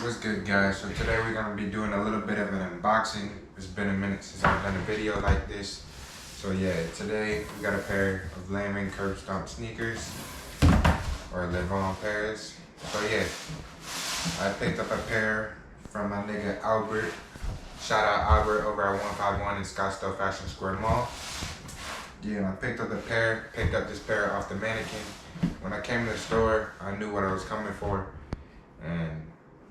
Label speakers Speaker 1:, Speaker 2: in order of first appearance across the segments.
Speaker 1: What's good, guys? So today we're gonna be doing a little bit of an unboxing. It's been a minute since I've done a video like this. So yeah, today we got a pair of Lanvin curb stomp sneakers, or Lanvin pairs. So yeah, I picked up a pair from my nigga Albert. Shout out Albert over at 151 in Scottsdale Fashion Square Mall. Yeah, I picked up this pair off the mannequin. When I came to the store, I knew what I was coming for. And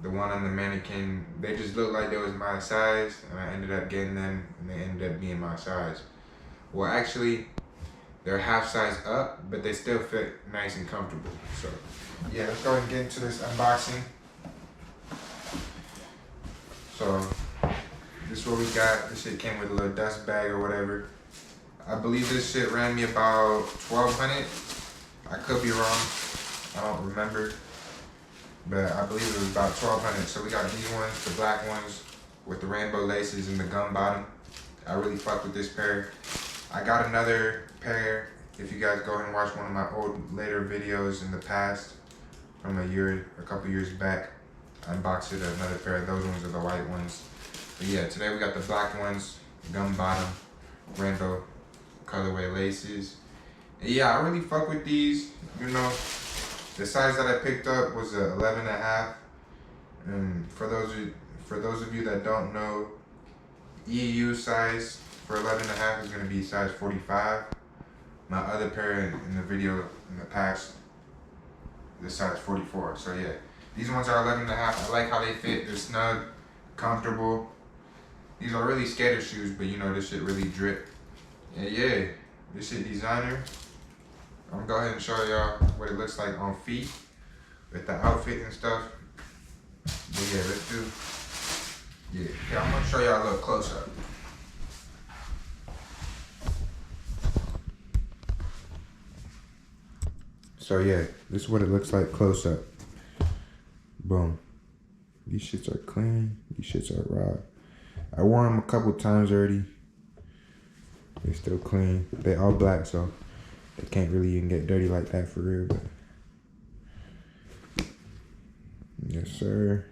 Speaker 1: the one on the mannequin, they just looked like they was my size, and I ended up getting them, and they ended up being my size. Well, actually, they're half size up, but they still fit nice and comfortable. So, yeah, let's go ahead and get into this unboxing. So, this is what we got. This shit came with a little dust bag or whatever. I believe this shit ran me about $1,200. I could be wrong. I don't remember. But I believe it was about $1,200. So we got these ones, the black ones with the rainbow laces and the gum bottom. I really fuck with this pair. I got another pair. If you guys go ahead and watch one of my later videos in the past, from a couple years back, I unboxed another pair. Those ones are the white ones. But yeah, today we got the black ones, gum bottom, rainbow colorway laces. And yeah, I really fuck with these, you know. The size that I picked up was a 11.5, and for those of you that don't know, EU size for 11.5 is gonna be size 45. My other pair in the video in the past, the size 44. So yeah, these ones are 11.5. I like how they fit. They're snug, comfortable. These are really skater shoes, but you know this shit really drip. And yeah, this shit designer. I'm gonna go ahead and show y'all what it looks like on feet with the outfit and stuff. But yeah, let's do. Yeah, I'm gonna show y'all a little close up. So yeah, this is what it looks like close up. Boom. These shits are clean. These shits are raw. I wore them a couple times already. They're still clean. They all black, so they can't really even get dirty like that for real, but yes sir.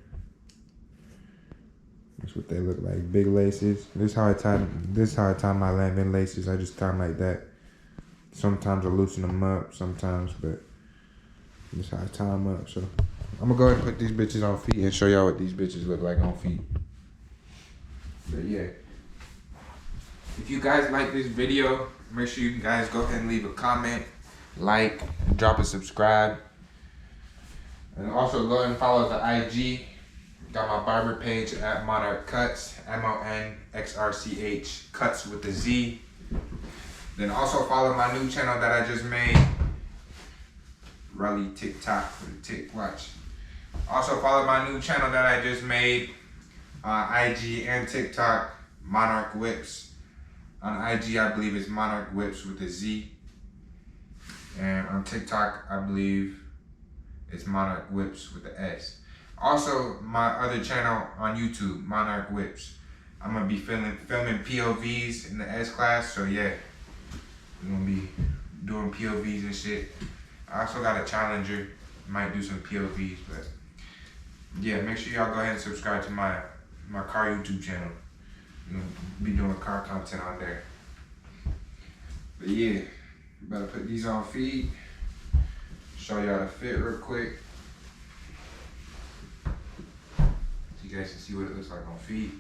Speaker 1: That's what they look like. Big laces. This is how I tie my Lanvin laces. I just tie them like that. Sometimes I loosen them up, sometimes, but this is how I tie them up. So I'm gonna go ahead and put these bitches on feet and show y'all what these bitches look like on feet. But yeah, if you guys like this video, make sure you guys go ahead and leave a comment, like, drop a subscribe. And also go ahead and follow the IG. Got my barber page at Monarch Cuts, MONXRCH, cuts with the Z. Then also follow my new channel that I just made, Rally TikTok for the Tick Watch. Also follow my new channel that I just made on IG and TikTok, Monarch Whips. On IG, I believe it's Monarch Whips with a Z. And on TikTok, I believe it's Monarch Whips with the S. Also, my other channel on YouTube, Monarch Whips. I'm gonna be filming POVs in the S class, so yeah. We're gonna be doing POVs and shit. I also got a Challenger, might do some POVs, but yeah, make sure y'all go ahead and subscribe to my car YouTube channel. I'm gonna be doing car content on there. But yeah, better put these on feet. Show y'all the fit real quick. So you guys can see what it looks like on feet.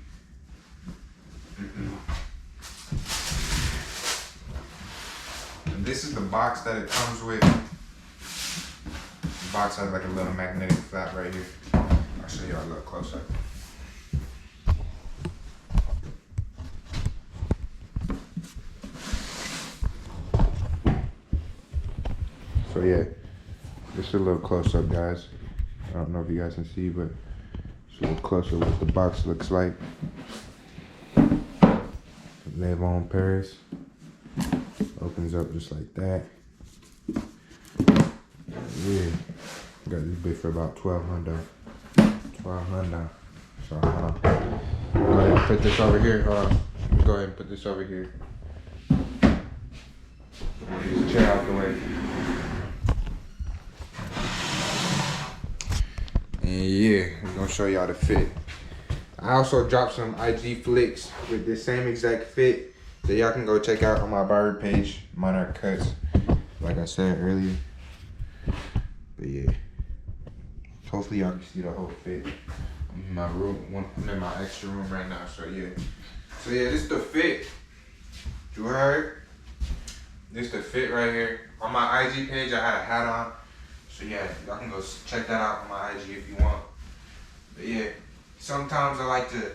Speaker 1: And this is the box that it comes with. The box has like a little magnetic flap right here. I'll show y'all a little closer. So yeah, this is a little close up, guys. I don't know if you guys can see, but it's a little closer what the box looks like. Lanvin Paris. Opens up just like that. Yeah, got this bit for about $1,200. So hold on. Go ahead and put this over here. Hold on. Let me go ahead and put this over here. Get this chair out the way. And yeah, we're gonna show y'all the fit. I also dropped some IG flicks with the same exact fit that y'all can go check out on my barber page, Monarch Cuts, like I said earlier. But yeah, hopefully y'all can see the whole fit. I'm in my room, I'm in my extra room right now, so yeah. So yeah, this is the fit. You heard? This is the fit right here. On my IG page, I had a hat on. So yeah, y'all can go check that out on my IG if you want. But yeah, sometimes I like to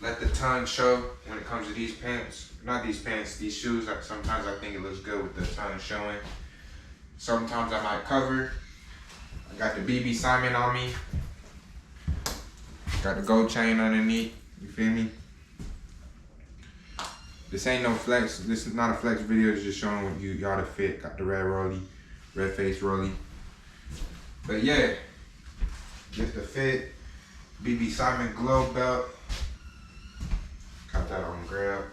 Speaker 1: let the tongue show when it comes to these pants. Not these pants, these shoes. Like sometimes I think it looks good with the tongue showing. Sometimes I might cover. I got the BB Simon on me. Got the gold chain underneath. You feel me? This ain't no flex. This is not a flex video. It's just showing y'all the fit. Got the red rollie, red face rollie. But yeah, just the fit. BB Simon glove belt. Got that on grab.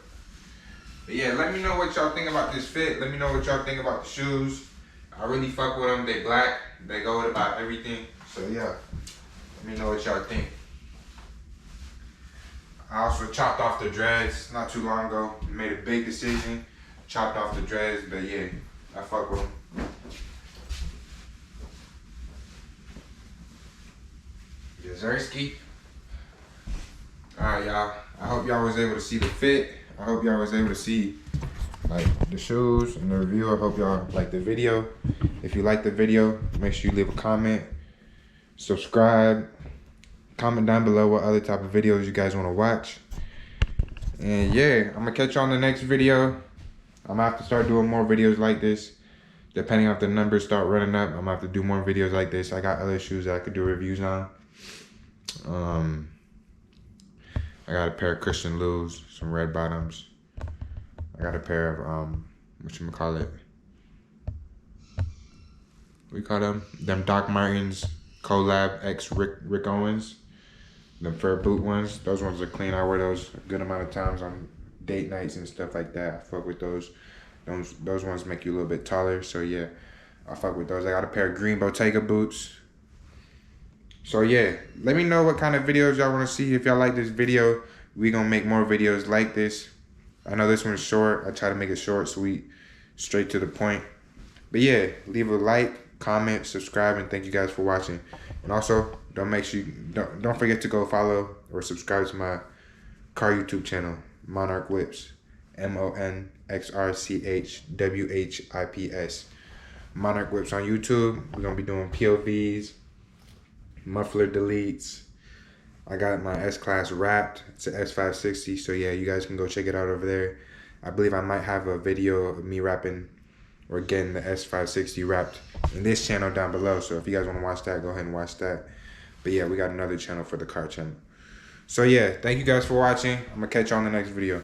Speaker 1: But yeah, let me know what y'all think about this fit. Let me know what y'all think about the shoes. I really fuck with them. They black. They go with about everything. So yeah, let me know what y'all think. I also chopped off the dreads not too long ago. Made a big decision. Chopped off the dreads, but yeah, I fuck with them. Yazerski. Alright, y'all. I hope y'all was able to see the fit. I hope y'all was able to see like the shoes and the review. I hope y'all like the video. If you like the video, make sure you leave a comment. Subscribe. Comment down below what other type of videos you guys want to watch. And yeah, I'm gonna catch you on the next video. I'm gonna have to start doing more videos like this. Depending on if the numbers start running up, I'm gonna have to do more videos like this. I got other shoes that I could do reviews on. I got a pair of Christian Lou's, some red bottoms. I got a pair of whatchamacallit. What do you call them? Them Doc Martens collab X Rick Owens. The fur boot ones. Those ones are clean. I wear those a good amount of times on date nights and stuff like that. I fuck with those. Those ones make you a little bit taller. So yeah, I fuck with those. I got a pair of green Bottega boots. So yeah, let me know what kind of videos y'all want to see. If y'all like this video, we gonna make more videos like this. I know this one's short. I try to make it short, sweet, straight to the point. But yeah, leave a like, comment, subscribe, and thank you guys for watching. And also, don't forget to go follow or subscribe to my car YouTube channel, Monarch Whips, MONXRCHWHIPS. Monarch Whips on YouTube. We're gonna be doing POVs, muffler deletes. I got my S-Class wrapped. It's an S560, so yeah, you guys can go check it out over there. I believe I might have a video of me wrapping or getting the S560 wrapped in this channel down below. So if you guys want to watch that, go ahead and watch that. But yeah, we got another channel for the car channel. So yeah, thank you guys for watching. I'm gonna catch you on the next video.